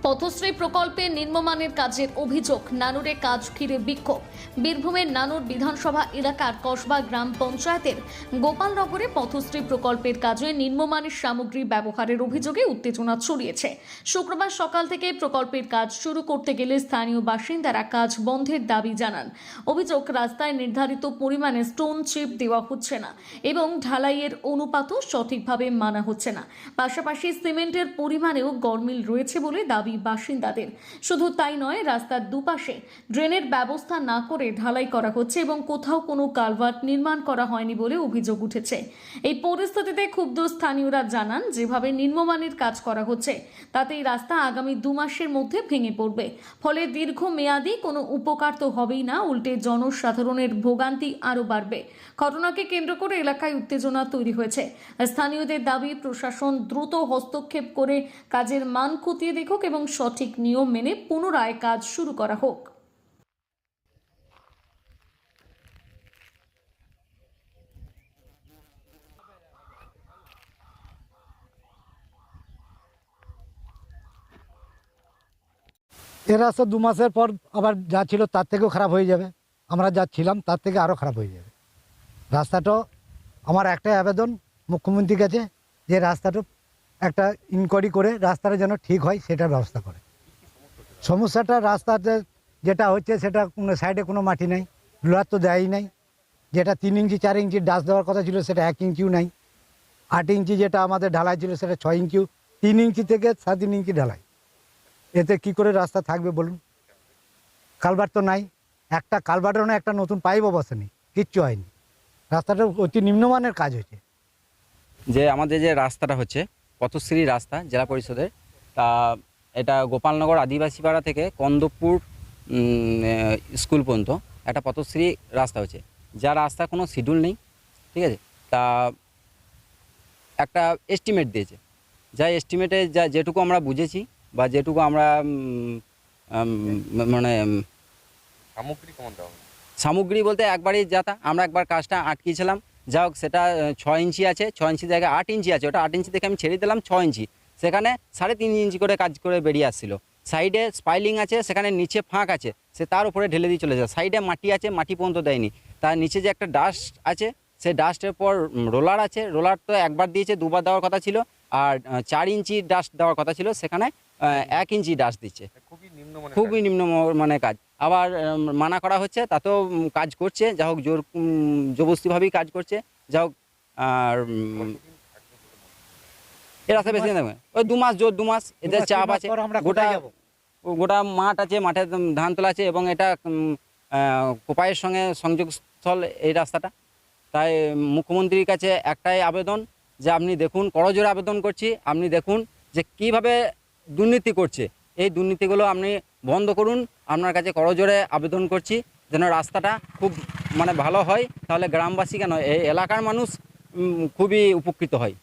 পথশ্রী প্রকল্পে নিম্নমানের কাজের অভিযোগ, নানুরে কাজ ঘিরে বিক্ষোভ। বীরভূমের নানুর বিধানসভা এলাকার কসবা গ্রাম পঞ্চায়েতের গোপালনগরে পথশ্রী প্রকল্পের কাজে নিম্নমানের সামগ্রী ব্যবহারের অভিযোগে উত্তেজনা ছড়িয়েছে। শুক্রবার সকাল থেকে প্রকল্পের কাজ শুরু করতে গেলে স্থানীয় বাসিন্দারা কাজ বন্ধের দাবি জানান। অভিযোগ, রাস্তায় নির্ধারিত পরিমাণে স্টোন চিপ দেওয়া হচ্ছে না এবং ঢালাইয়ের অনুপাতও সঠিকভাবে মানা হচ্ছে না। পাশাপাশি সিমেন্টের পরিমাণেও গরমিল রয়েছে বলে দাবি বাসিন্দাদের। শুধু তাই নয়, রাস্তার দুপাশে ড্রেনের ব্যবস্থা না করে ঢালাই করা হচ্ছে এবং কোথাও কোনো কালভার্ট নির্মাণ করা হয়নি বলে অভিযোগ উঠেছে। এই পরিস্থিতিতে ক্ষুব্ধ স্থানীয়রা জানান, যেভাবে নিম্নমানের কাজ করা হচ্ছে তাতে এই রাস্তা আগামী 2 মাসের মধ্যে ভেঙে পড়বে। ফলে দীর্ঘমেয়াদী কোনো উপকার তো হবেই না, উল্টে জনসাধারণের ভোগান্তি আরও বাড়বে। ঘটনাকে কেন্দ্র করে এলাকায় উত্তেজনা তৈরি হয়েছে। স্থানীয়দের দাবি, প্রশাসন দ্রুত হস্তক্ষেপ করে কাজের মান খতিয়ে দেখুক এবং সঠিক নিয়ম মেনে পুনরায় কাজ শুরু করা হোক। এ রাস্তা 2 মাসের পর আবার যা ছিল তার থেকেও খারাপ হয়ে যাবে। আমরা যা ছিলাম তার থেকে আরও খারাপ হয়ে যাবে। রাস্তাটা আমার একটাই আবেদন মুখ্যমন্ত্রীর কাছে, যে রাস্তাটা একটা ইনকোয়ারি করে রাস্তাটা যেন ঠিক হয় সেটার ব্যবস্থা করে। সমস্যাটা রাস্তাতে যেটা হচ্ছে, সেটা কোনো সাইডে কোনো মাটি নেই, লোহার তো দেয়ই নাই। যেটা 3 ইঞ্চি 4 ইঞ্চি ডাস দেওয়ার কথা ছিল সেটা 1 ইঞ্চিও নাই। 8 ইঞ্চি যেটা আমাদের ঢালাই ছিল সেটা 6 ইঞ্চিও, 3 ইঞ্চি থেকে 3.5 ইঞ্চি ঢালাই। এতে কি করে রাস্তা থাকবে বলুন? কালভার্ট তো নাই, একটা কালভার্টেরও না, একটা নতুন পাইপও বসেনি, কিচ্ছু হয়নি। রাস্তাটা অতি নিম্নমানের কাজ হয়েছে। যে আমাদের যে রাস্তাটা হচ্ছে পথশ্রী রাস্তা জেলা পরিষদের, তা এটা গোপালনগর আদিবাসী পাড়া থেকে কন্দপুর স্কুল পর্যন্ত একটা পথশ্রী রাস্তা হচ্ছে, যা রাস্তা কোনো শিডিউল নেই, ঠিক আছে। তা একটা এস্টিমেট দিয়েছে, যা এস্টিমেটে যেটুকু আমরা বুঝেছি বা যেটুকু আমরা মানে সামগ্রী বলতে একবারই যাতা আমরা একবার কাজটা আটকিয়েছিলাম। যা হোক, সেটা 6 ইঞ্চি আছে, 6 ইঞ্চি জায়গায় 8 ইঞ্চি আছে, ওটা 8 ইঞ্চি থেকে আমি ছেড়ে দিলাম 6 ইঞ্চি, সেখানে 3.5 ইঞ্চি করে কাজ করে বেরিয়ে আসছিল। সাইডে স্পাইলিং আছে, সেখানে নিচে ফাঁক আছে, সে তার উপরে ঢেলে দিয়ে চলে যায়। সাইডে মাটি আছে, মাটি পর্যন্ত দেয়নি। তার নিচে যে একটা ডাস্ট আছে, সেই ডাস্টের পর রোলার আছে, রোলার তো একবার দিয়েছে, 2বার দেওয়ার কথা ছিল। আর 4 ইঞ্চি ডাস্ট দেওয়ার কথা ছিল, সেখানে 1 ইঞ্চি ডাস্ট দিচ্ছে। খুবই নিম্নমানের কাজ। আবার মানা করা হচ্ছে, তাতেও কাজ করছে, যা হোক জবরদস্তিভাবেই কাজ করছে, যা হোক। আর এ রাস্তা বেশি দেবে ওই 2 মাস, জোর 2 মাস। এদের চাপ আছে, গোটা মাঠ আছে, মাঠে ধান তোলা আছে এবং এটা কোপাইয়ের সঙ্গে সংযোগস্থল এই রাস্তাটা। তাই মুখ্যমন্ত্রীর কাছে একটাই আবেদন, যে আপনি দেখুন, করজোড়ে আবেদন করছি, আপনি দেখুন যে কিভাবে দুর্নীতি করছে। এই দুর্নীতিগুলো আপনি বন্ধ করুন, আপনার কাছে করজোড়ে আবেদন করছি, যেন রাস্তাটা খুব ভালো হয়। তাহলে গ্রামবাসী কেন, এই এলাকার মানুষ খুবই উপকৃত হয়।